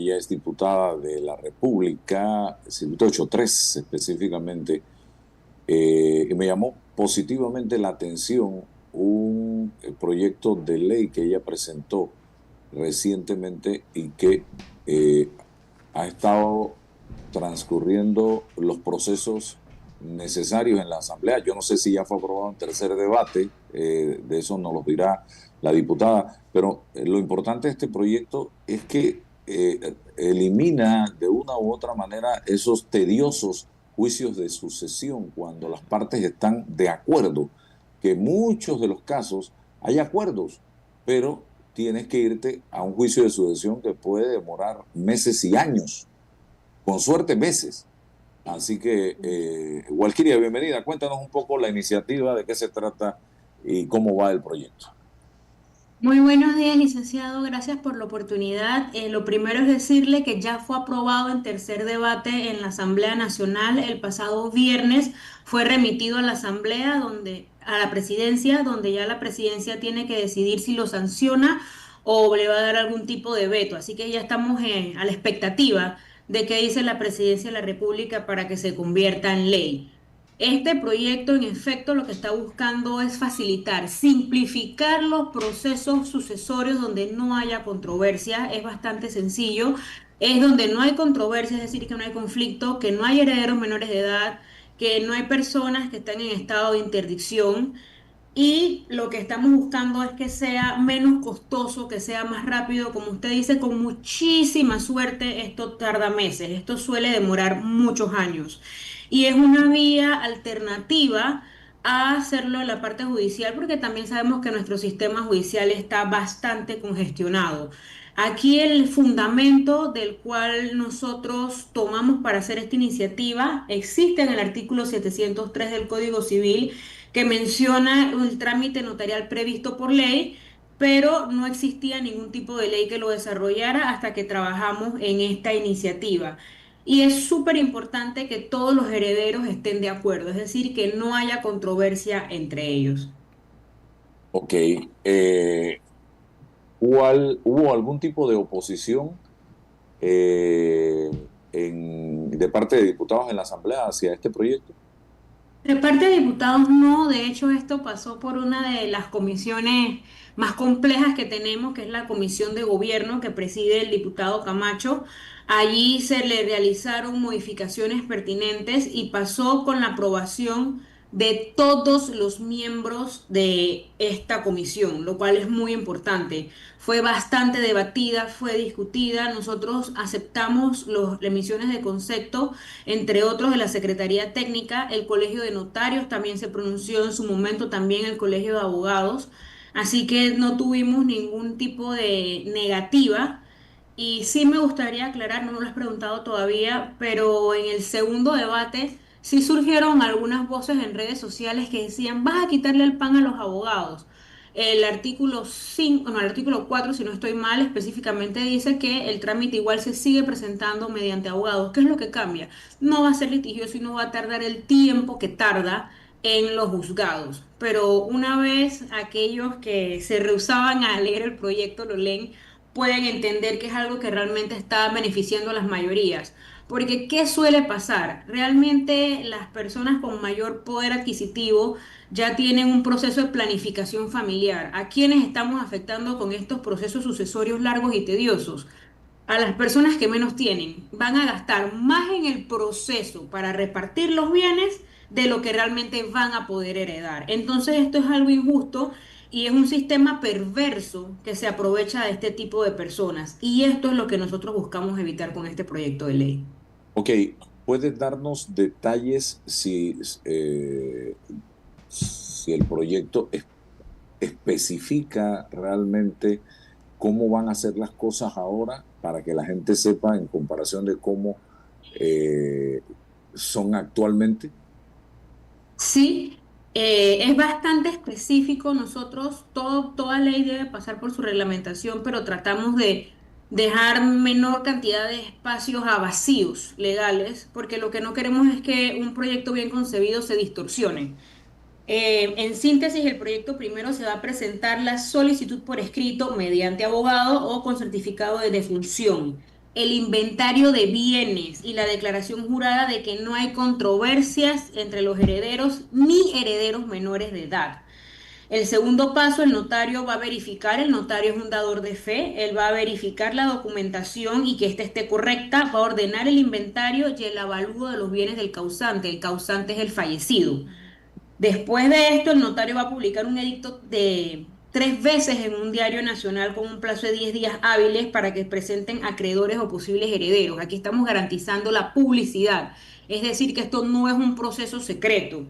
ella es diputada de la República, Circuito 83 específicamente, y me llamó positivamente la atención un proyecto de ley que ella presentó recientemente y que eh, ha estado transcurriendo los procesos necesarios en la Asamblea. Yo no sé si ya fue aprobado en tercer debate, de eso nos lo dirá la diputada, pero lo importante de este proyecto es que elimina de una u otra manera esos tediosos juicios de sucesión cuando las partes están de acuerdo, que en muchos de los casos hay acuerdos, pero tienes que irte a un juicio de sucesión que puede demorar meses y años, con suerte meses. Así que, Walkiria, bienvenida. Cuéntanos un poco la iniciativa, de qué se trata y cómo va el proyecto. Muy buenos días, licenciado. Gracias por la oportunidad. Lo primero es decirle que ya fue aprobado en tercer debate en la Asamblea Nacional. El pasado viernes fue remitido a la Asamblea, a la presidencia, donde ya la presidencia tiene que decidir si lo sanciona o le va a dar algún tipo de veto. Así que ya estamos a la expectativa de qué dice la presidencia de la República para que se convierta en ley. Este proyecto, en efecto, lo que está buscando es facilitar, simplificar los procesos sucesorios donde no haya controversia. Es bastante sencillo. Es donde no hay controversia, es decir, que no hay conflicto, que no hay herederos menores de edad, que no hay personas que están en estado de interdicción. Y lo que estamos buscando es que sea menos costoso, que sea más rápido. Como usted dice, con muchísima suerte, esto tarda meses, esto suele demorar muchos años. Y es una vía alternativa a hacerlo en la parte judicial, porque también sabemos que nuestro sistema judicial está bastante congestionado. Aquí el fundamento del cual nosotros tomamos para hacer esta iniciativa existe en el artículo 703 del Código Civil, que menciona el trámite notarial previsto por ley, pero no existía ningún tipo de ley que lo desarrollara hasta que trabajamos en esta iniciativa. Y es súper importante que todos los herederos estén de acuerdo, es decir, que no haya controversia entre ellos. Ok, ¿hubo algún tipo de oposición de parte de diputados en la Asamblea hacia este proyecto? De parte de diputados, no. De hecho, esto pasó por una de las comisiones más complejas que tenemos, que es la Comisión de Gobierno que preside el diputado Camacho. Allí se le realizaron modificaciones pertinentes y pasó con la aprobación de todos los miembros de esta comisión, lo cual es muy importante. Fue bastante debatida, fue discutida. Nosotros aceptamos las emisiones de concepto, entre otros de la Secretaría Técnica. El Colegio de Notarios también se pronunció en su momento, también el Colegio de Abogados. Así que no tuvimos ningún tipo de negativa. Y sí me gustaría aclarar, no me lo has preguntado todavía, pero en el segundo debate sí surgieron algunas voces en redes sociales que decían: vas a quitarle el pan a los abogados. El artículo 5, no, el artículo 4, si no estoy mal, específicamente dice que el trámite igual se sigue presentando mediante abogados. ¿Qué es lo que cambia? No va a ser litigioso y no va a tardar el tiempo que tarda en los juzgados. Pero una vez aquellos que se rehusaban a leer el proyecto lo leen, pueden entender que es algo que realmente está beneficiando a las mayorías. Porque ¿qué suele pasar? Realmente las personas con mayor poder adquisitivo ya tienen un proceso de planificación familiar. ¿A quiénes estamos afectando con estos procesos sucesorios largos y tediosos? A las personas que menos tienen. Van a gastar más en el proceso para repartir los bienes de lo que realmente van a poder heredar. Entonces esto es algo injusto y es un sistema perverso que se aprovecha de este tipo de personas. Y esto es lo que nosotros buscamos evitar con este proyecto de ley. Ok, ¿puedes darnos detalles si el proyecto especifica realmente cómo van a ser las cosas ahora para que la gente sepa en comparación de cómo eh, son actualmente? Sí, es bastante específico. Nosotros, toda ley debe pasar por su reglamentación, pero tratamos de dejar menor cantidad de espacios a vacíos legales, porque lo que no queremos es que un proyecto bien concebido se distorsione. En síntesis, el proyecto primero se va a presentar la solicitud por escrito mediante abogado o con certificado de defunción. el inventario de bienes y la declaración jurada de que no hay controversias entre los herederos ni herederos menores de edad. El segundo paso, el notario va a verificar, el notario es un dador de fe, él va a verificar la documentación y que ésta esté correcta, va a ordenar el inventario y el avalúo de los bienes del causante. El causante es el fallecido. Después de esto, el notario va a publicar un edicto de 3 veces en un diario nacional con un plazo de 10 días hábiles para que presenten acreedores o posibles herederos. Aquí estamos garantizando la publicidad, es decir, que esto no es un proceso secreto.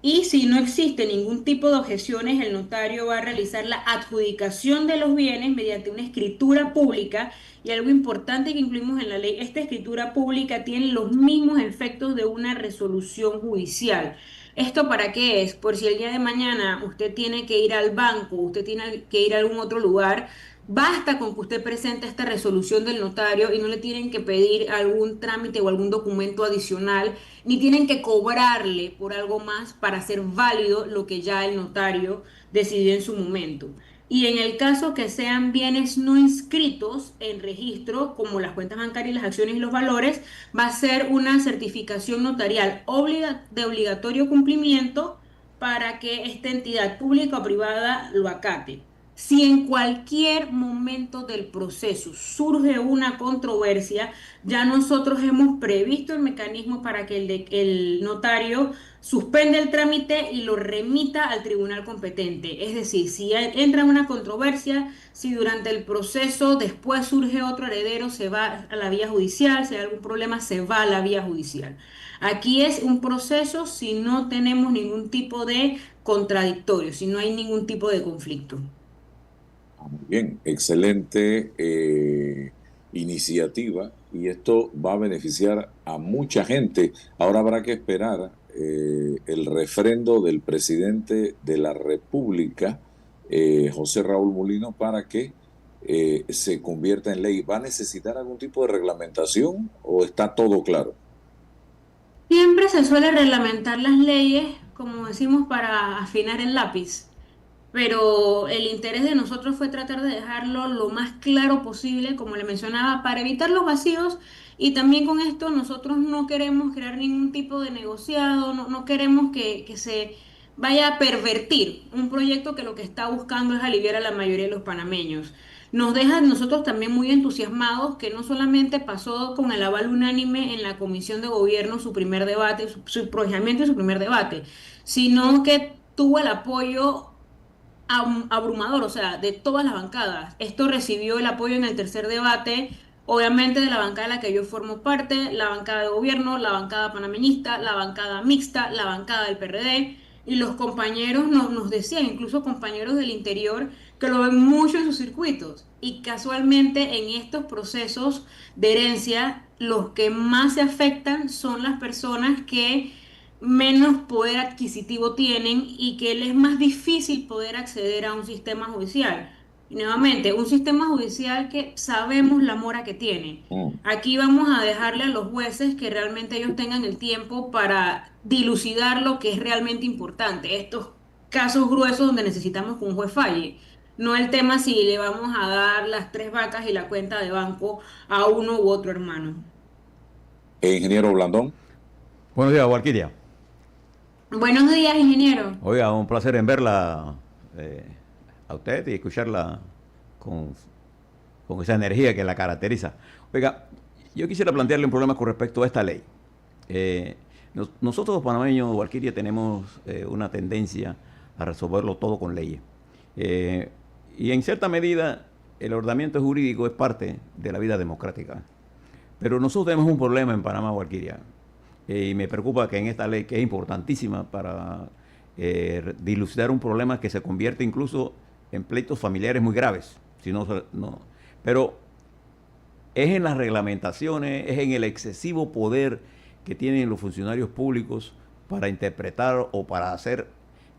Y si no existe ningún tipo de objeciones, el notario va a realizar la adjudicación de los bienes mediante una escritura pública. Y algo importante que incluimos en la ley, esta escritura pública tiene los mismos efectos de una resolución judicial. ¿Esto para qué es? Por si el día de mañana usted tiene que ir al banco, usted tiene que ir a algún otro lugar, basta con que usted presente esta resolución del notario y no le tienen que pedir algún trámite o algún documento adicional, ni tienen que cobrarle por algo más para hacer válido lo que ya el notario decidió en su momento. Y en el caso que sean bienes no inscritos en registro, como las cuentas bancarias, las acciones y los valores, va a ser una certificación notarial de obligatorio cumplimiento para que esta entidad pública o privada lo acate. Si en cualquier momento del proceso surge una controversia, ya nosotros hemos previsto el mecanismo para que el notario suspenda el trámite y lo remita al tribunal competente. Es decir, si entra una controversia, si durante el proceso después surge otro heredero, se va a la vía judicial, si hay algún problema, se va a la vía judicial. Aquí es un proceso si no tenemos ningún tipo de contradictorio, si no hay ningún tipo de conflicto. Muy bien, excelente iniciativa y esto va a beneficiar a mucha gente. Ahora habrá que esperar el refrendo del presidente de la República, José Raúl Mulino, para que se convierta en ley. ¿Va a necesitar algún tipo de reglamentación o está todo claro? Siempre se suele reglamentar las leyes, como decimos, para afinar el lápiz. Pero el interés de nosotros fue tratar de dejarlo lo más claro posible, como le mencionaba, para evitar los vacíos y también con esto nosotros no queremos crear ningún tipo de negociado, no queremos que se vaya a pervertir un proyecto que lo que está buscando es aliviar a la mayoría de los panameños. Nos deja a nosotros también muy entusiasmados que no solamente pasó con el aval unánime en la Comisión de Gobierno su primer debate, su pronunciamiento y su primer debate, sino que tuvo el apoyo abrumador, o sea, de todas las bancadas. Esto recibió el apoyo en el tercer debate, obviamente de la bancada de la que yo formo parte, la bancada de gobierno, la bancada panameñista, la bancada mixta, la bancada del PRD, y los compañeros nos decían, incluso compañeros del interior, que lo ven mucho en sus circuitos. Y casualmente en estos procesos de herencia, los que más se afectan son las personas que menos poder adquisitivo tienen y que les es más difícil poder acceder a un sistema judicial. Y nuevamente, un sistema judicial que sabemos la mora que tiene. Mm. Aquí vamos a dejarle a los jueces que realmente ellos tengan el tiempo para dilucidar lo que es realmente importante. Estos casos gruesos donde necesitamos que un juez falle. No el tema si le vamos a dar las 3 vacas y la cuenta de banco a uno u otro hermano. Ingeniero Blandón. Buenos días, Walquiria. Buenos días, ingeniero. Oiga, un placer en verla a usted y escucharla con esa energía que la caracteriza. Oiga, yo quisiera plantearle un problema con respecto a esta ley. Nosotros los panameños, Walquiria, tenemos una tendencia a resolverlo todo con leyes. Y en cierta medida, el ordenamiento jurídico es parte de la vida democrática. Pero nosotros tenemos un problema en Panamá, Walquiria. Y me preocupa que en esta ley, que es importantísima para dilucidar un problema que se convierte incluso en pleitos familiares muy graves. Si no, pero es en las reglamentaciones, es en el excesivo poder que tienen los funcionarios públicos para interpretar o para hacer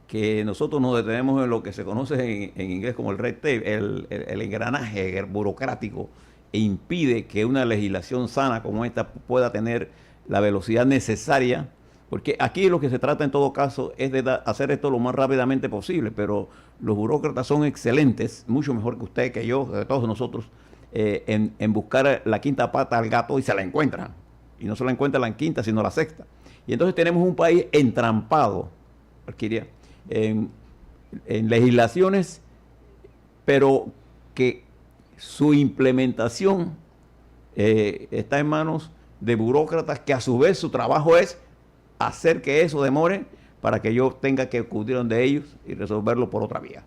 que nosotros nos detenemos en lo que se conoce en inglés como el red tape, el engranaje burocrático, e impide que una legislación sana como esta pueda tener la velocidad necesaria, porque aquí lo que se trata en todo caso es de hacer esto lo más rápidamente posible, pero los burócratas son excelentes, mucho mejor que usted, que yo, que todos nosotros, en buscar la quinta pata al gato y se la encuentran. Y no se la encuentran la quinta, sino la sexta. Y entonces tenemos un país entrampado, Valquiria, en legislaciones, pero que su implementación está en manos de burócratas que a su vez su trabajo es hacer que eso demore para que yo tenga que acudir donde ellos y resolverlo por otra vía.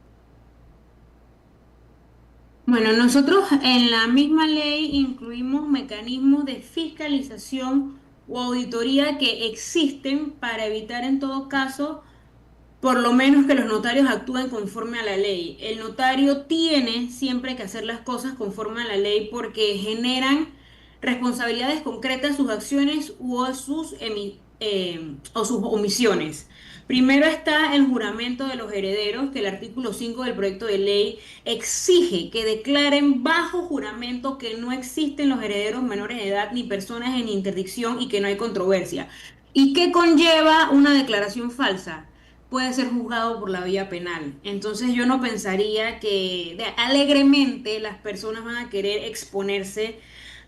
Bueno, nosotros en la misma ley incluimos mecanismos de fiscalización o auditoría que existen para evitar en todo caso, por lo menos que los notarios actúen conforme a la ley. El notario tiene siempre que hacer las cosas conforme a la ley porque generan responsabilidades concretas sus acciones o sus omisiones. Primero está el juramento de los herederos, que el artículo 5 del proyecto de ley exige que declaren bajo juramento que no existen los herederos menores de edad ni personas en interdicción y que no hay controversia. ¿Y qué conlleva una declaración falsa? Puede ser juzgado por la vía penal. Entonces yo no pensaría que alegremente las personas van a querer exponerse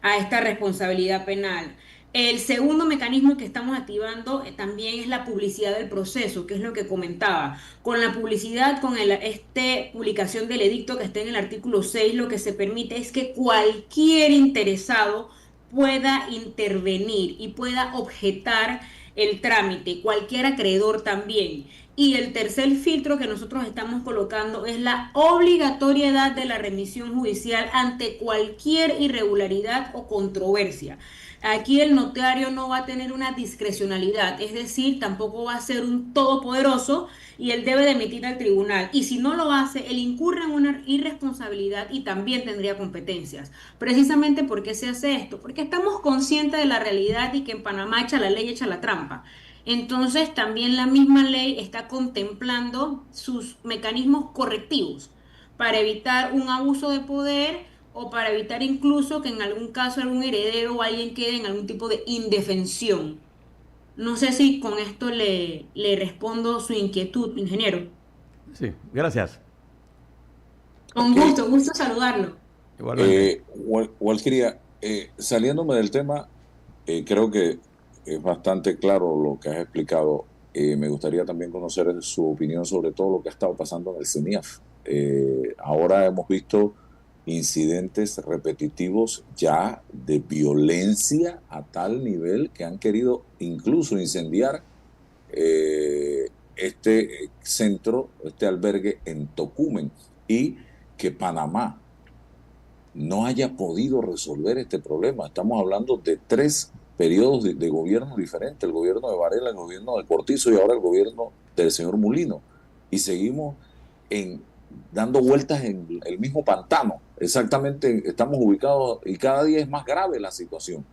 a esta responsabilidad penal. El segundo mecanismo que estamos activando también es la publicidad del proceso, que es lo que comentaba. Con la publicidad, con publicación del edicto que está en el artículo 6, lo que se permite es que cualquier interesado pueda intervenir y pueda objetar el trámite, cualquier acreedor también. Y el tercer filtro que nosotros estamos colocando es la obligatoriedad de la remisión judicial ante cualquier irregularidad o controversia. Aquí el notario no va a tener una discrecionalidad, es decir, tampoco va a ser un todopoderoso y él debe de emitir al tribunal. Y si no lo hace, él incurre en una irresponsabilidad y también tendría competencias. Precisamente, ¿por qué se hace esto? Porque estamos conscientes de la realidad y que en Panamá echa la ley, echa la trampa. Entonces, también la misma ley está contemplando sus mecanismos correctivos para evitar un abuso de poder o para evitar incluso que en algún caso algún heredero o alguien quede en algún tipo de indefensión. No sé si con esto le respondo su inquietud, ingeniero. Sí, gracias. Con Ok. gusto saludarlo. Igualmente. Walkiria, saliéndome del tema, creo que es bastante claro lo que has explicado. Me gustaría también conocer su opinión sobre todo lo que ha estado pasando en el CENIAF. Ahora hemos visto incidentes repetitivos ya de violencia a tal nivel que han querido incluso incendiar este centro, este albergue en Tocumen, y que Panamá no haya podido resolver este problema. Estamos hablando de 3 periodos de gobierno diferentes, el gobierno de Varela, el gobierno de Cortizo y ahora el gobierno del señor Mulino. Y seguimos dando vueltas en el mismo pantano. Exactamente, estamos ubicados y cada día es más grave la situación.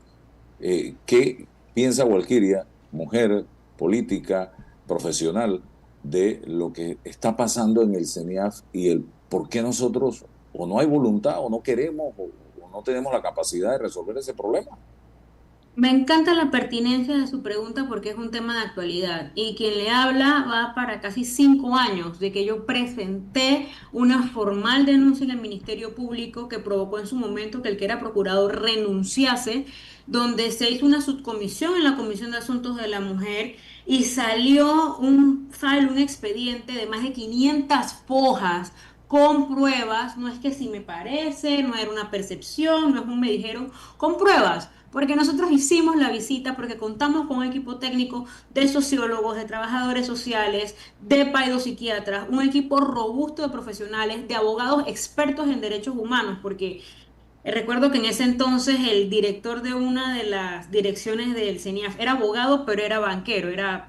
¿Qué piensa Walkiria, mujer, política, profesional, de lo que está pasando en el CENIAF y el por qué nosotros o no hay voluntad o no queremos o no tenemos la capacidad de resolver ese problema? Me encanta la pertinencia de su pregunta porque es un tema de actualidad y quien le habla va para casi 5 años de que yo presenté una formal denuncia en el Ministerio Público que provocó en su momento que el que era procurador renunciase, donde se hizo una subcomisión en la Comisión de Asuntos de la Mujer y salió un expediente de más de 500 fojas con pruebas. No es que si me parece, no era una percepción, no es un me dijeron, con pruebas, porque nosotros hicimos la visita, porque contamos con un equipo técnico de sociólogos, de trabajadores sociales, de paidopsiquiatras, un equipo robusto de profesionales, de abogados expertos en derechos humanos, porque recuerdo que en ese entonces el director de una de las direcciones del CENIAF era abogado, pero era banquero, era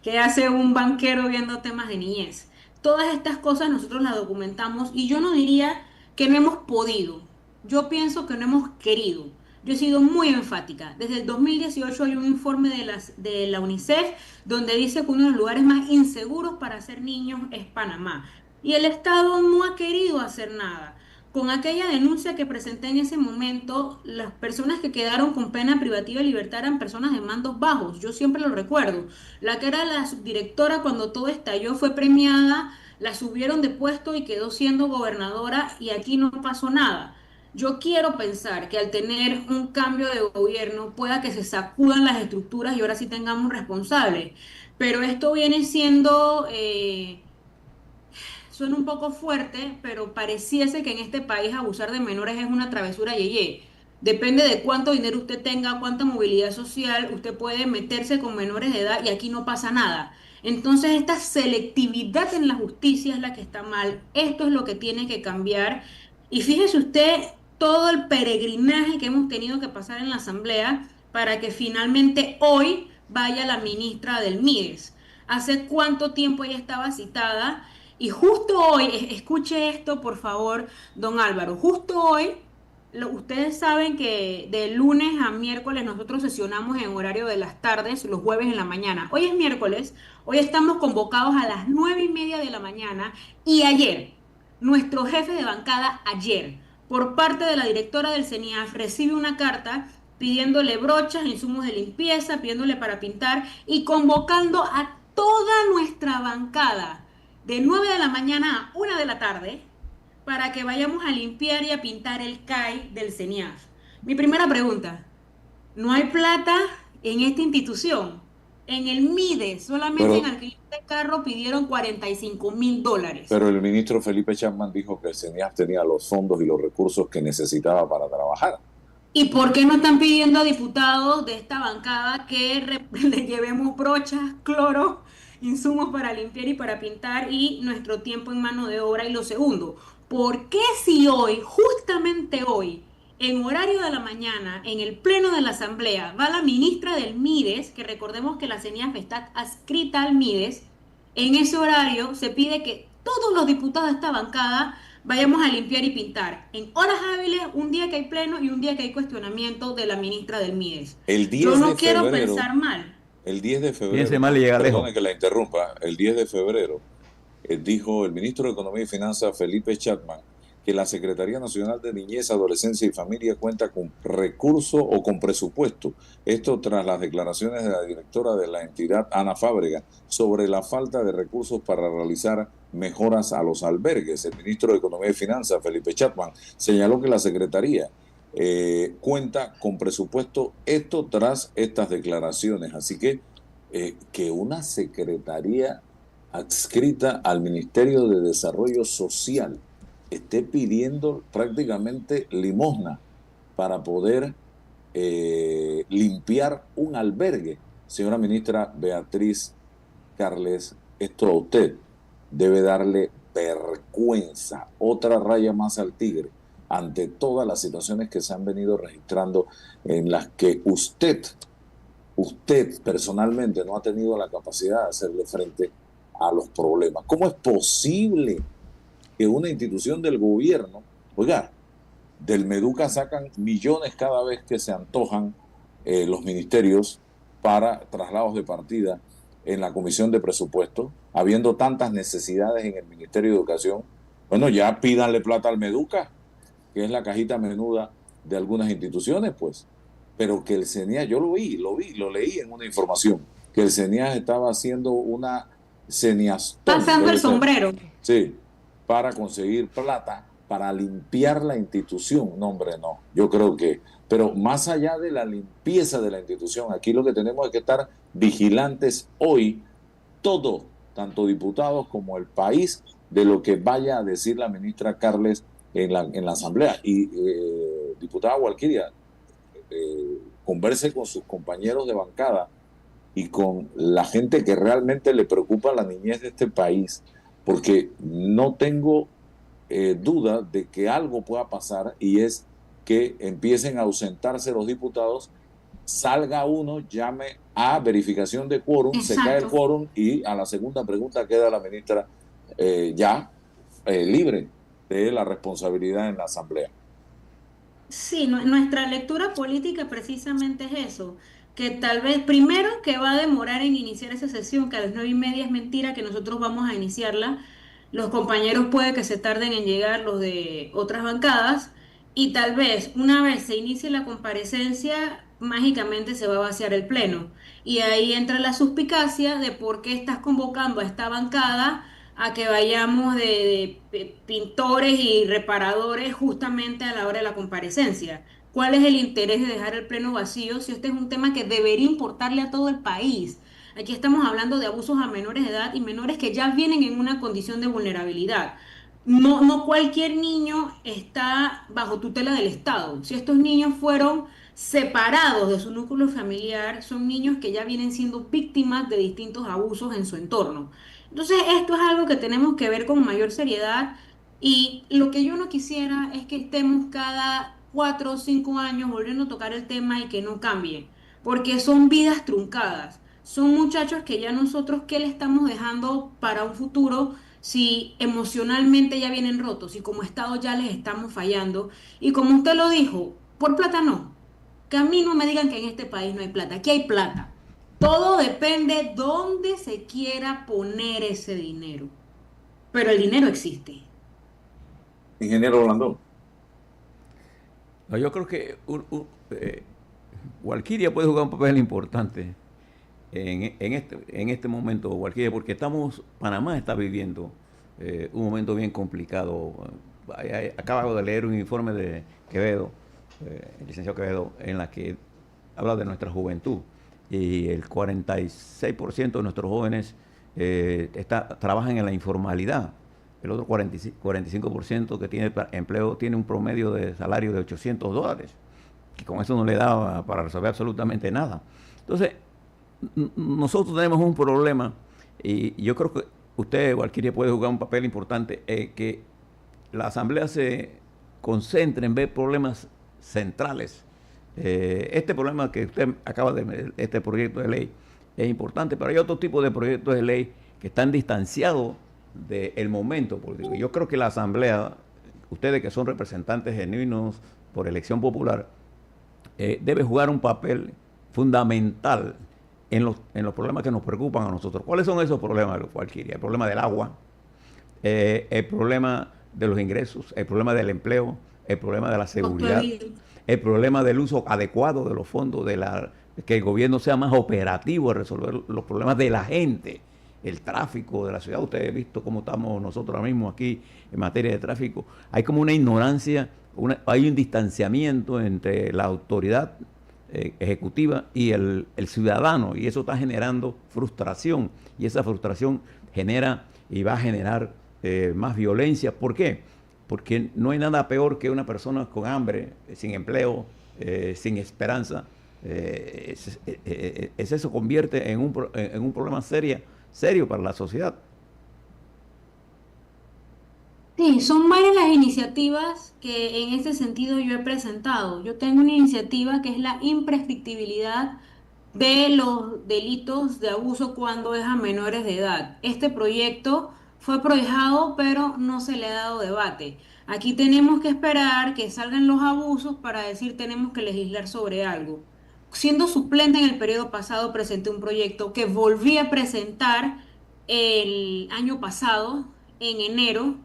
que hace un banquero viendo temas de niñez. Todas estas cosas nosotros las documentamos y yo no diría que no hemos podido, yo pienso que no hemos querido. Yo he sido muy enfática. Desde el 2018 hay un informe de la UNICEF donde dice que uno de los lugares más inseguros para ser niños es Panamá. Y el Estado no ha querido hacer nada. Con aquella denuncia que presenté en ese momento, las personas que quedaron con pena privativa de libertad eran personas de mandos bajos. Yo siempre lo recuerdo. La que era la subdirectora cuando todo estalló fue premiada, la subieron de puesto y quedó siendo gobernadora y aquí no pasó nada. Yo quiero pensar que al tener un cambio de gobierno pueda que se sacudan las estructuras y ahora sí tengamos un responsable. Pero esto viene siendo, suena un poco fuerte, pero pareciese que en este país abusar de menores es una travesura yeye. Depende de cuánto dinero usted tenga, cuánta movilidad social, usted puede meterse con menores de edad y aquí no pasa nada. Entonces, esta selectividad en la justicia es la que está mal. Esto es lo que tiene que cambiar. Y fíjese usted todo el peregrinaje que hemos tenido que pasar en la Asamblea para que finalmente hoy vaya la ministra del MIDES. ¿Hace cuánto tiempo ella estaba citada? Y justo hoy, escuche esto por favor, don Álvaro, justo hoy, ustedes saben que de lunes a miércoles nosotros sesionamos en horario de las tardes, los jueves en la mañana. Hoy es miércoles, hoy estamos convocados a las 9:30 de la mañana y ayer, nuestro jefe de bancada ayer, por parte de la directora del CENIAF, recibe una carta pidiéndole brochas, insumos de limpieza, pidiéndole para pintar y convocando a toda nuestra bancada de 9 de la mañana a 1 de la tarde para que vayamos a limpiar y a pintar el CAI del CENIAF. Mi primera pregunta, ¿no hay plata en esta institución? En el MIDE, solamente en Pero, alquiler de carro pidieron $45.000. pero el ministro Felipe Chapman dijo que el CENIAF tenía los fondos y los recursos que necesitaba para trabajar. ¿Y por qué no están pidiendo a diputados de esta bancada que le llevemos brochas, cloro, insumos para limpiar y para pintar y nuestro tiempo en mano de obra? Y lo segundo, ¿por qué si hoy, justamente hoy, en horario de la mañana, en el pleno de la Asamblea, va la ministra del MIDES, que recordemos que la CENIAF está adscrita al MIDES, en ese horario se pide que todos los diputados de esta bancada vayamos a limpiar y pintar en horas hábiles, un día que hay pleno y un día que hay cuestionamiento de la ministra del MIDES? El Yo 10 de no quiero febrero, pensar mal. el 10 de Piense febrero, mal y llega lejos. perdone que la interrumpa, el 10 de febrero dijo el ministro de Economía y Finanzas, Felipe Chapman, que la Secretaría Nacional de Niñez, Adolescencia y Familia cuenta con recursos o con presupuesto. Esto tras las declaraciones de la directora de la entidad, Ana Fábrega, sobre la falta de recursos para realizar mejoras a los albergues. El ministro de Economía y Finanzas, Felipe Chapman, señaló que la Secretaría cuenta con presupuesto, esto tras estas declaraciones. Así que una secretaría adscrita al Ministerio de Desarrollo Social esté pidiendo prácticamente limosna para poder limpiar un albergue. Señora ministra Beatriz Carles, esto a usted debe darle vergüenza, otra raya más al tigre, ante todas las situaciones que se han venido registrando en las que usted personalmente no ha tenido la capacidad de hacerle frente a los problemas. ¿Cómo es posible que una institución del gobierno, oiga, del Meduca sacan millones cada vez que se antojan los ministerios para traslados de partida en la Comisión de Presupuestos, habiendo tantas necesidades en el Ministerio de Educación? Bueno, ya pídanle plata al Meduca, que es la cajita menuda de algunas instituciones, pues. Pero que el CENIAS, yo lo leí en una información, que el CENIAS estaba haciendo una CENIASTON, Pasando el sombrero. sí, para conseguir plata, para limpiar la institución. No, hombre, no. Yo creo que, pero más allá de la limpieza de la institución, aquí lo que tenemos es que estar vigilantes hoy, todo, tanto diputados como el país, de lo que vaya a decir la ministra Carles en la Asamblea. Y diputada Walkiria, converse con sus compañeros de bancada y con la gente que realmente le preocupa la niñez de este país, porque no tengo duda de que algo pueda pasar, y es que empiecen a ausentarse los diputados, salga uno, llame a verificación de quórum, se cae el quórum y a la segunda pregunta queda la ministra ya libre de la responsabilidad en la Asamblea. Sí, nuestra lectura política precisamente es eso, que tal vez primero que va a demorar en iniciar esa sesión, que a las 9:30 es mentira que nosotros vamos a iniciarla, los compañeros puede que se tarden en llegar los de otras bancadas y tal vez una vez se inicie la comparecencia, mágicamente se va a vaciar el pleno y ahí entra la suspicacia de por qué estás convocando a esta bancada a que vayamos de pintores y reparadores justamente a la hora de la comparecencia. ¿Cuál es el interés de dejar el pleno vacío si este es un tema que debería importarle a todo el país? Aquí estamos hablando de abusos a menores de edad y menores que ya vienen en una condición de vulnerabilidad. No, no cualquier niño está bajo tutela del Estado. Si estos niños fueron separados de su núcleo familiar, son niños que ya vienen siendo víctimas de distintos abusos en su entorno. Entonces, esto es algo que tenemos que ver con mayor seriedad y lo que yo no quisiera es que estemos cada 4 o 5 años volviendo a tocar el tema y que no cambie, porque son vidas truncadas, son muchachos que ya nosotros, ¿qué le estamos dejando para un futuro si emocionalmente ya vienen rotos y como Estado ya les estamos fallando? Y como usted lo dijo, por plata no, que a mí no me digan que en este país no hay plata, aquí hay plata. Todo depende dónde se quiera poner ese dinero. Pero el dinero existe. Ingeniero Orlando. No, yo creo que Walkiria puede jugar un papel importante en este momento, Walkiria, porque Panamá está viviendo un momento bien complicado. Acabo de leer un informe de Quevedo, el licenciado Quevedo, en la que habla de nuestra juventud. Y el 46% de nuestros jóvenes trabajan en la informalidad. El otro 45% que tiene empleo tiene un promedio de salario de $800, que con eso no le da para resolver absolutamente nada. Entonces, nosotros tenemos un problema y yo creo que usted, Walkiria, puede jugar un papel importante, que la Asamblea se concentre en ver problemas centrales. Este problema que usted acaba de ver, este proyecto de ley, es importante, pero hay otro tipo de proyectos de ley que están distanciados del momento político. Yo creo que la Asamblea, ustedes que son representantes genuinos por elección popular, debe jugar un papel fundamental en los problemas que nos preocupan a nosotros. ¿Cuáles son esos problemas, Walkiria? El problema del agua, el problema de los ingresos, el problema del empleo, el problema de la seguridad, el problema del uso adecuado de los fondos, que el gobierno sea más operativo a resolver los problemas de la gente, el tráfico de la ciudad. Ustedes han visto cómo estamos nosotros ahora mismo aquí en materia de tráfico. Hay como una ignorancia, hay un distanciamiento entre la autoridad ejecutiva y el ciudadano, y eso está generando frustración, y esa frustración genera y va a generar más violencia. ¿Por qué? Porque no hay nada peor que una persona con hambre, sin empleo, sin esperanza. Eso se convierte en un problema serio para la sociedad. Sí, son varias las iniciativas que en este sentido yo he presentado. Yo tengo una iniciativa que es la imprescriptibilidad de los delitos de abuso cuando es a menores de edad. Este proyecto fue prohijado, pero no se le ha dado debate. Aquí tenemos que esperar que salgan los abusos para decir tenemos que legislar sobre algo. Siendo suplente en el periodo pasado, presenté un proyecto que volví a presentar el año pasado, en enero,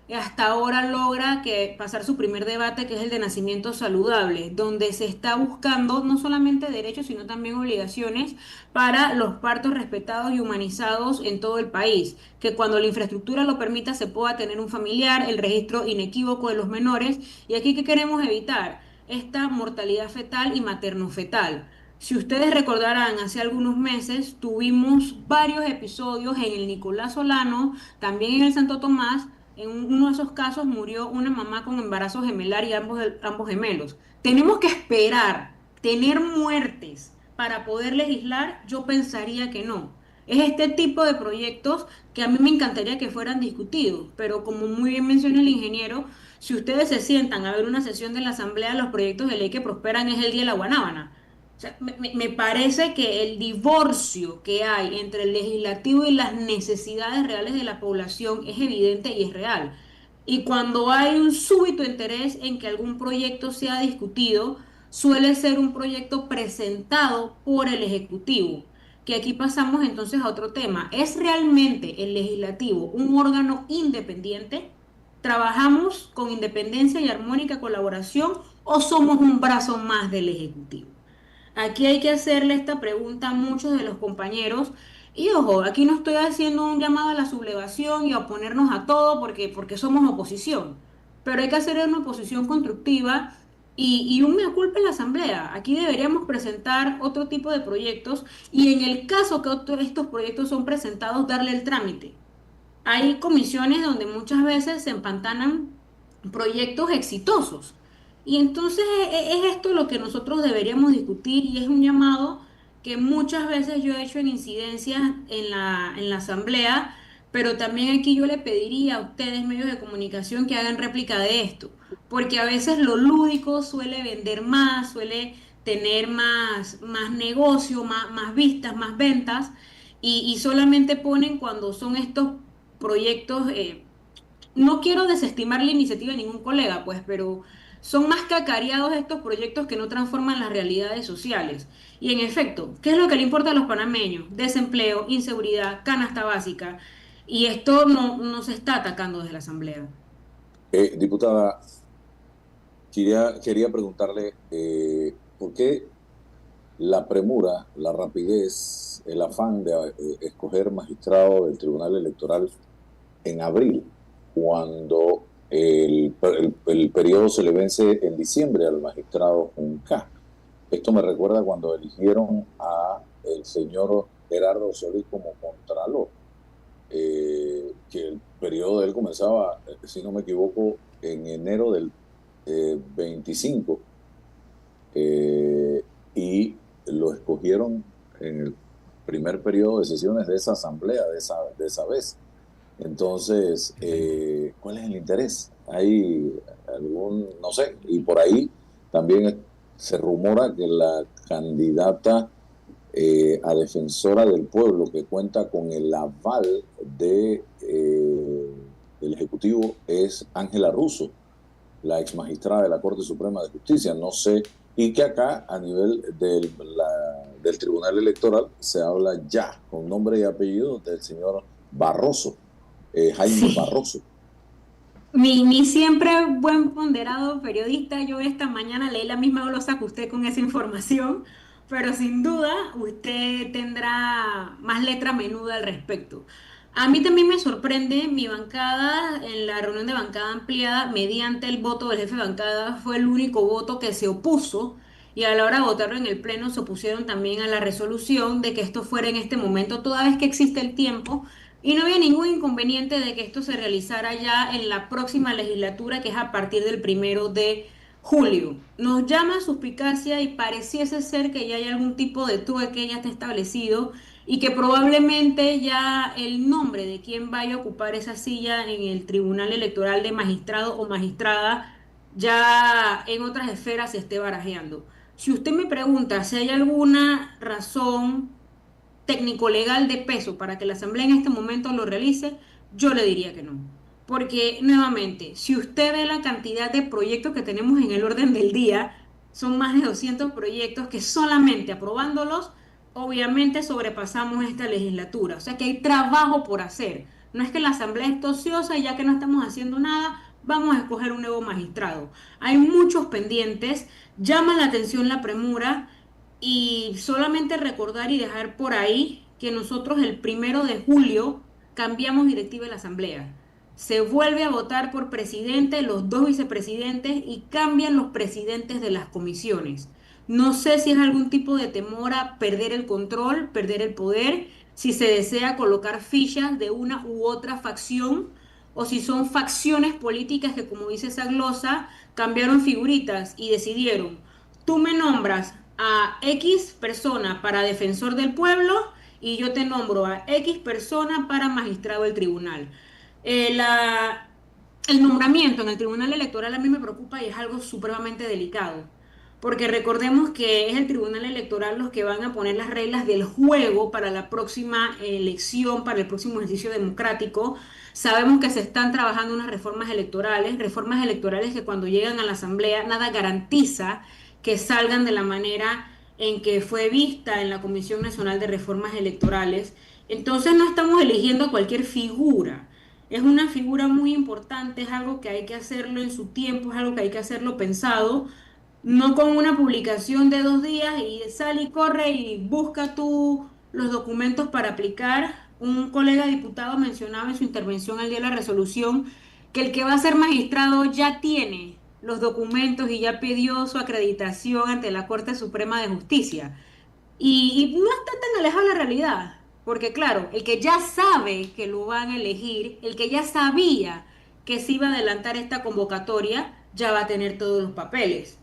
y hasta ahora logra pasar su primer debate, que es el de nacimiento saludable, donde se está buscando no solamente derechos, sino también obligaciones para los partos respetados y humanizados en todo el país, que cuando la infraestructura lo permita se pueda tener un familiar, el registro inequívoco de los menores, y aquí ¿qué queremos evitar? Esta mortalidad fetal y materno-fetal. Si ustedes recordarán, hace algunos meses tuvimos varios episodios en el Nicolás Solano, también en el Santo Tomás. En uno de esos casos murió una mamá con embarazo gemelar y ambos gemelos. Tenemos que esperar tener muertes para poder legislar. Yo pensaría que no. Es este tipo de proyectos que a mí me encantaría que fueran discutidos, pero como muy bien menciona el ingeniero, si ustedes se sientan a ver una sesión de la Asamblea, los proyectos de ley que prosperan es el día de la guanábana. O sea, me parece que el divorcio que hay entre el legislativo y las necesidades reales de la población es evidente y es real. Y cuando hay un súbito interés en que algún proyecto sea discutido, suele ser un proyecto presentado por el Ejecutivo. Que aquí pasamos entonces a otro tema. ¿Es realmente el legislativo un órgano independiente? ¿Trabajamos con independencia y armónica colaboración o somos un brazo más del Ejecutivo? Aquí hay que hacerle esta pregunta a muchos de los compañeros Y ojo, aquí no estoy haciendo un llamado a la sublevación y a oponernos a todo porque somos oposición, pero hay que hacer una oposición constructiva y un mea culpa en la Asamblea. Aquí deberíamos presentar otro tipo de proyectos y en el caso que estos proyectos son presentados, darle el trámite. Hay comisiones donde muchas veces se empantanan proyectos exitosos. Y entonces es esto lo que nosotros deberíamos discutir y es un llamado que muchas veces yo he hecho en incidencias en la asamblea, pero también aquí yo le pediría a ustedes, medios de comunicación, que hagan réplica de esto, porque a veces lo lúdico suele vender más, suele tener más negocio, más vistas, más ventas, y solamente ponen cuando son estos proyectos, no quiero desestimar la iniciativa de ningún colega, pues, pero son más cacareados estos proyectos que no transforman las realidades sociales. Y en efecto, ¿qué es lo que le importa a los panameños? Desempleo, inseguridad, canasta básica. Y esto no se está atacando desde la Asamblea. Diputada, quería preguntarle por qué la premura, la rapidez, el afán de escoger magistrado del Tribunal Electoral en abril, cuando el periodo se le vence en diciembre al magistrado Junca. Esto me recuerda cuando eligieron a el señor Gerardo Solís como contralor, que el periodo de él comenzaba, si no me equivoco, en enero del 25, y lo escogieron en el primer periodo de sesiones de esa asamblea, de esa vez. Entonces, ¿cuál es el interés? ¿Hay algún, no sé, y por ahí también se rumora que la candidata a defensora del pueblo, que cuenta con el aval del Ejecutivo, es Ángela Russo, la ex magistrada de la Corte Suprema de Justicia? No sé, y que acá a nivel del Tribunal Electoral se habla ya con nombre y apellido del señor Barroso, Jaime Sí. Barroso. Mi siempre buen ponderado periodista, yo esta mañana leí la misma glosa que usted con esa información, pero sin duda usted tendrá más letra menuda al respecto. A mí también me sorprende mi bancada en la reunión de bancada ampliada, mediante el voto del jefe de bancada, fue el único voto que se opuso y a la hora de votarlo en el pleno se opusieron también a la resolución de que esto fuera en este momento, toda vez que existe el tiempo y no había ningún inconveniente de que esto se realizara ya en la próxima legislatura, que es a partir del 1 de julio. Nos llama suspicacia y pareciese ser que ya hay algún tipo de trueque que ya está establecido y que probablemente ya el nombre de quien vaya a ocupar esa silla en el Tribunal Electoral de magistrado o magistrada ya en otras esferas se esté barajeando. Si usted me pregunta si hay alguna razón técnico-legal de peso para que la Asamblea en este momento lo realice, yo le diría que no. Porque nuevamente, si usted ve la cantidad de proyectos que tenemos en el orden del día, son más de 200 proyectos que solamente aprobándolos, obviamente sobrepasamos esta legislatura. O sea que hay trabajo por hacer. No es que la Asamblea es ociosa y ya que no estamos haciendo nada, vamos a escoger un nuevo magistrado. Hay muchos pendientes, llama la atención la premura y solamente recordar y dejar por ahí que nosotros el 1 de julio cambiamos directiva de la Asamblea. Se vuelve a votar por presidente, los dos vicepresidentes y cambian los presidentes de las comisiones. No sé si es algún tipo de temor a perder el control, perder el poder, si se desea colocar fichas de una u otra facción o si son facciones políticas que, como dice esa glosa, cambiaron figuritas y decidieron, tú me nombras a X persona para defensor del pueblo y yo te nombro a X persona para magistrado del tribunal. El nombramiento en el Tribunal Electoral a mí me preocupa y es algo supremamente delicado, porque recordemos que es el Tribunal Electoral los que van a poner las reglas del juego para la próxima elección, para el próximo ejercicio democrático. Sabemos que se están trabajando unas reformas electorales que cuando llegan a la Asamblea nada garantiza que salgan de la manera en que fue vista en la Comisión Nacional de Reformas Electorales. Entonces no estamos eligiendo cualquier figura. Es una figura muy importante, es algo que hay que hacerlo en su tiempo, es algo que hay que hacerlo pensado, no con una publicación de 2 días y sale y corre y busca tú los documentos para aplicar. Un colega diputado mencionaba en su intervención al día de la resolución que el que va a ser magistrado ya tiene los documentos y ya pidió su acreditación ante la Corte Suprema de Justicia. Y no está tan alejado de la realidad, porque claro, el que ya sabe que lo van a elegir, el que ya sabía que se iba a adelantar esta convocatoria, ya va a tener todos los papeles.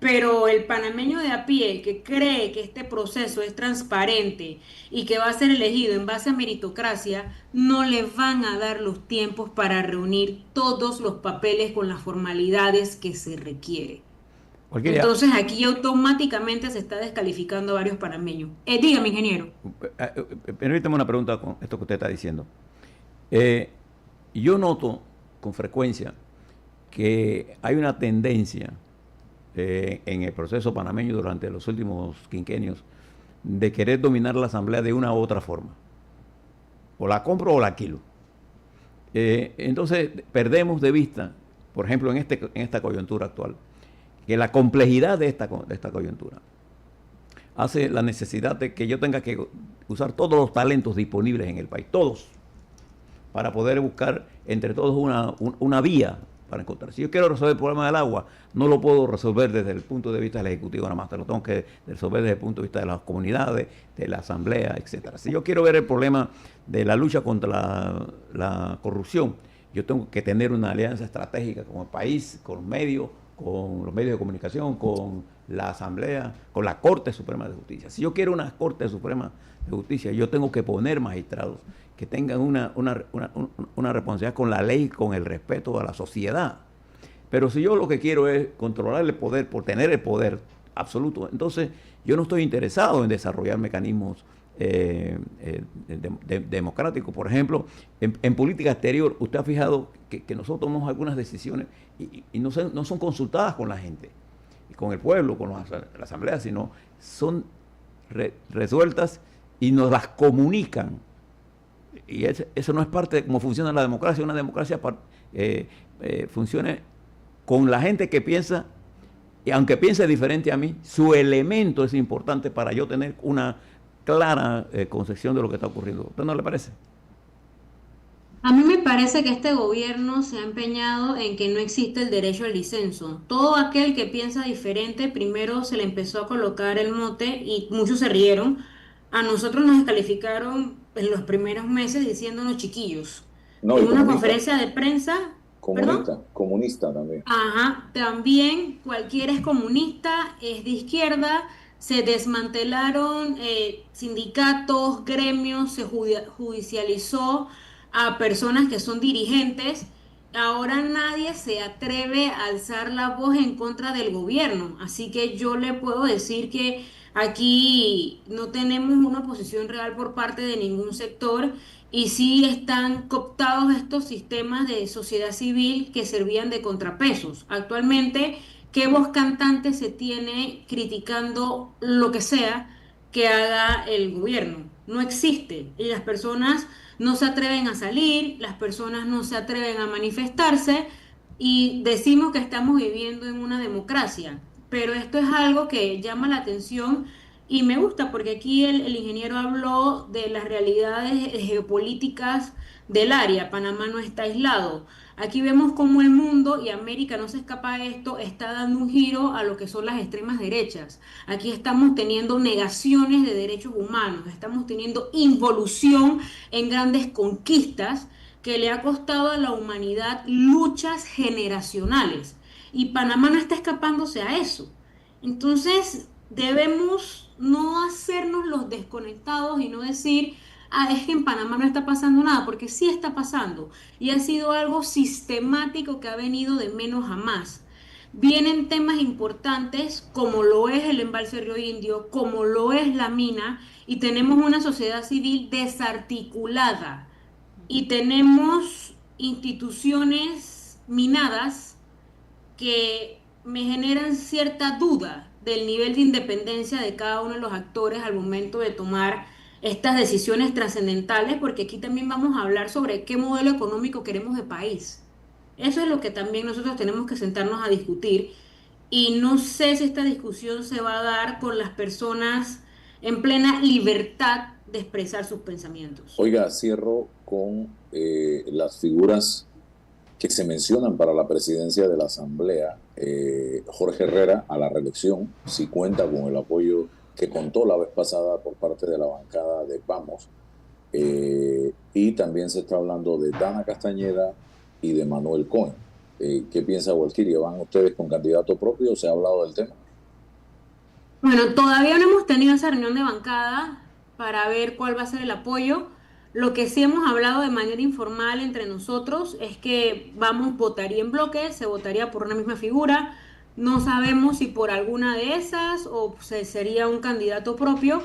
Pero el panameño de a pie que cree que este proceso es transparente y que va a ser elegido en base a meritocracia, no le van a dar los tiempos para reunir todos los papeles con las formalidades que se requiere. Cualquiera. Entonces aquí automáticamente se está descalificando a varios panameños. Dígame, ingeniero. Permítame una pregunta con esto que usted está diciendo. Yo noto con frecuencia que hay una tendencia en el proceso panameño durante los últimos quinquenios de querer dominar la asamblea de una u otra forma. O la compro o la alquilo. Entonces perdemos de vista, por ejemplo, en esta coyuntura actual, que la complejidad de esta coyuntura hace la necesidad de que yo tenga que usar todos los talentos disponibles en el país, todos, para poder buscar entre todos una vía para encontrar. Si yo quiero resolver el problema del agua, no lo puedo resolver desde el punto de vista del Ejecutivo nada más, te lo tengo que resolver desde el punto de vista de las comunidades, de la asamblea, etcétera. Si yo quiero ver el problema de la lucha contra la corrupción, yo tengo que tener una alianza estratégica con el país, con los medios de comunicación, con la Asamblea, con la Corte Suprema de Justicia. Si yo quiero una Corte Suprema de Justicia, yo tengo que poner magistrados que tengan una responsabilidad con la ley, con el respeto a la sociedad. Pero si yo lo que quiero es controlar el poder, por tener el poder absoluto, entonces yo no estoy interesado en desarrollar mecanismos democráticos. Por ejemplo, en política exterior, usted ha fijado que nosotros tomamos algunas decisiones y no son consultadas con la gente, y con el pueblo, con la asamblea, sino son resueltas y nos las comunican. Y eso no es parte de cómo funciona la democracia. Una democracia funciona con la gente que piensa, y aunque piense diferente a mí, su elemento es importante para yo tener una clara concepción de lo que está ocurriendo. ¿A usted no le parece? A mí me parece que este gobierno se ha empeñado en que no existe el derecho al disenso. Todo aquel que piensa diferente, primero se le empezó a colocar el mote y muchos se rieron. A nosotros nos descalificaron en los primeros meses diciéndonos chiquillos. No, En y una comunista, conferencia de prensa, ¿perdón? comunista también. Ajá, también cualquiera es comunista, es de izquierda, se desmantelaron sindicatos, gremios, se judicializó a personas que son dirigentes. Ahora nadie se atreve a alzar la voz en contra del gobierno, así que yo le puedo decir que aquí no tenemos una posición real por parte de ningún sector y sí están cooptados estos sistemas de sociedad civil que servían de contrapesos. Actualmente, ¿qué voz cantante se tiene criticando lo que sea que haga el gobierno? No existe. Y las personas no se atreven a salir, las personas no se atreven a manifestarse y decimos que estamos viviendo en una democracia. Pero esto es algo que llama la atención y me gusta porque aquí el ingeniero habló de las realidades geopolíticas del área. Panamá no está aislado. Aquí vemos cómo el mundo, y América no se escapa de esto, está dando un giro a lo que son las extremas derechas. Aquí estamos teniendo negaciones de derechos humanos, estamos teniendo involución en grandes conquistas que le ha costado a la humanidad luchas generacionales. Y Panamá no está escapándose a eso. Entonces, debemos no hacernos los desconectados y no decir, es que en Panamá no está pasando nada, porque sí está pasando. Y ha sido algo sistemático que ha venido de menos a más. Vienen temas importantes como lo es el embalse Río Indio, como lo es la mina, y tenemos una sociedad civil desarticulada. Y tenemos instituciones minadas que me generan cierta duda del nivel de independencia de cada uno de los actores al momento de tomar estas decisiones trascendentales, porque aquí también vamos a hablar sobre qué modelo económico queremos de país. Eso es lo que también nosotros tenemos que sentarnos a discutir y no sé si esta discusión se va a dar con las personas en plena libertad de expresar sus pensamientos. Oiga, cierro con las figuras que se mencionan para la presidencia de la Asamblea. Jorge Herrera a la reelección, si cuenta con el apoyo que contó la vez pasada por parte de la bancada de Vamos. Y también se está hablando de Dana Castañeda y de Manuel Cohen. ¿Qué piensa Walkiria? ¿Van ustedes con candidato propio o se ha hablado del tema? Bueno, todavía no hemos tenido esa reunión de bancada para ver cuál va a ser el apoyo. Lo que sí hemos hablado de manera informal entre nosotros es que Vamos votaría en bloque, se votaría por una misma figura. No sabemos si por alguna de esas o sería un candidato propio,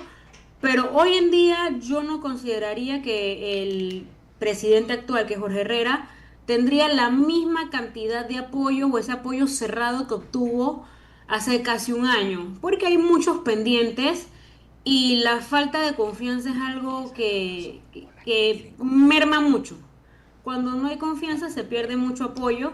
pero hoy en día yo no consideraría que el presidente actual, que es Jorge Herrera, tendría la misma cantidad de apoyo o ese apoyo cerrado que obtuvo hace casi un año, porque hay muchos pendientes y la falta de confianza es algo que merma mucho. Cuando no hay confianza se pierde mucho apoyo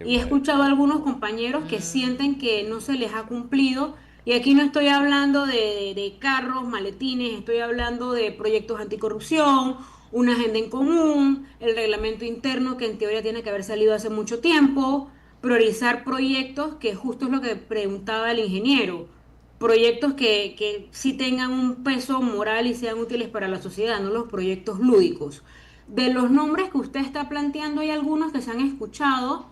y he escuchado a algunos compañeros que sienten que no se les ha cumplido y aquí no estoy hablando de carros, maletines, estoy hablando de proyectos anticorrupción, una agenda en común, el reglamento interno que en teoría tiene que haber salido hace mucho tiempo, priorizar proyectos que justo es lo que preguntaba el ingeniero, proyectos que sí tengan un peso moral y sean útiles para la sociedad, no los proyectos lúdicos. De los nombres que usted está planteando hay algunos que se han escuchado,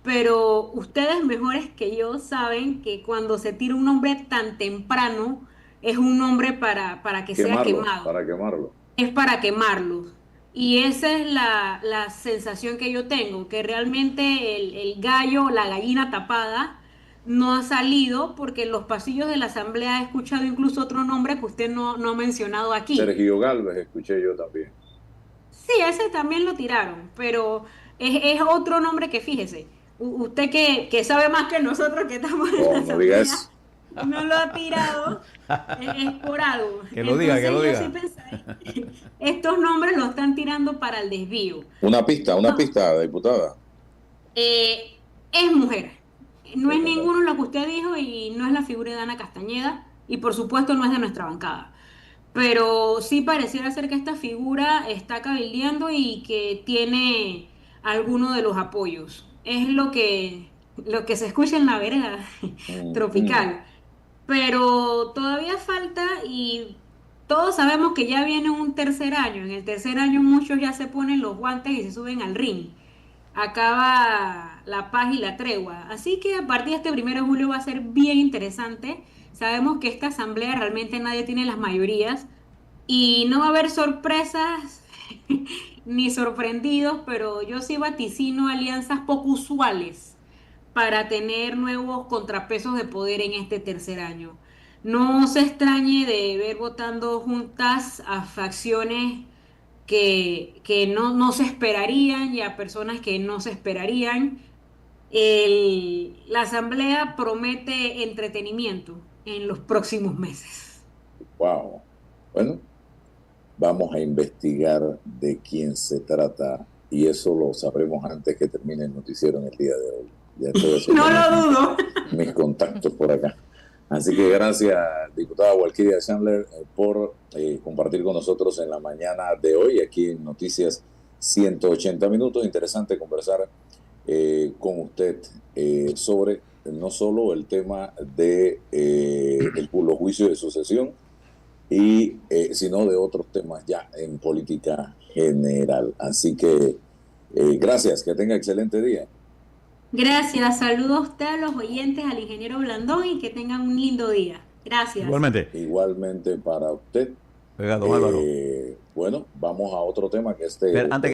pero ustedes mejores que yo saben que cuando se tira un nombre tan temprano es un nombre para que sea Quemarlo, quemado, para quemarlo. es para quemarlos. Y esa es la sensación que yo tengo, que realmente el gallo, la gallina tapada, no ha salido porque en los pasillos de la asamblea he escuchado incluso otro nombre que usted no ha mencionado aquí. Sergio Galvez, escuché yo también. Sí, ese también lo tiraron, pero es otro nombre que fíjese, usted que sabe más que nosotros que estamos en la Oh, no diga asamblea, eso. no lo ha tirado, es por algo. Que lo diga, que lo Entonces yo diga. sí pensaría, estos nombres los están tirando para el desvío. Una No, pista, diputada. es mujer, no Es es mujer. ninguno lo que usted dijo y no es la figura de Ana Castañeda y por supuesto no es de nuestra bancada. Pero sí pareciera ser que esta figura está cabildeando y que tiene alguno de los apoyos. Es lo que se escucha en la vereda Mm, mm. tropical. Pero todavía falta y todos sabemos que ya viene un tercer año. En el tercer año muchos ya se ponen los guantes y se suben al ring. Acaba la paz y la tregua. Así que a partir de este 1 de julio va a ser bien interesante. Sabemos que esta asamblea realmente nadie tiene las mayorías y no va a haber sorpresas ni sorprendidos, pero yo sí vaticino alianzas poco usuales para tener nuevos contrapesos de poder en este tercer año. No se extrañe de ver votando juntas a facciones que no se esperarían y a personas que no se esperarían. La asamblea promete entretenimiento en los próximos meses. Wow. Bueno, vamos a investigar de quién se trata y eso lo sabremos antes que termine el noticiero en el día de hoy. Ya estoy haciendo No lo dudo. mis contactos por acá. Así que gracias, diputada Walkiria Chandler, por compartir con nosotros en la mañana de hoy, aquí en Noticias 180 Minutos. Interesante conversar con usted sobre no solo el tema de los juicios de sucesión, sino de otros temas ya en política general. Así que gracias, que tenga excelente día. Gracias, saludos a usted, a los oyentes, al ingeniero Blandón y que tengan un lindo día. Gracias. Igualmente. Igualmente para usted. Oiga, don Álvaro. Bueno, vamos a otro tema que Pero antes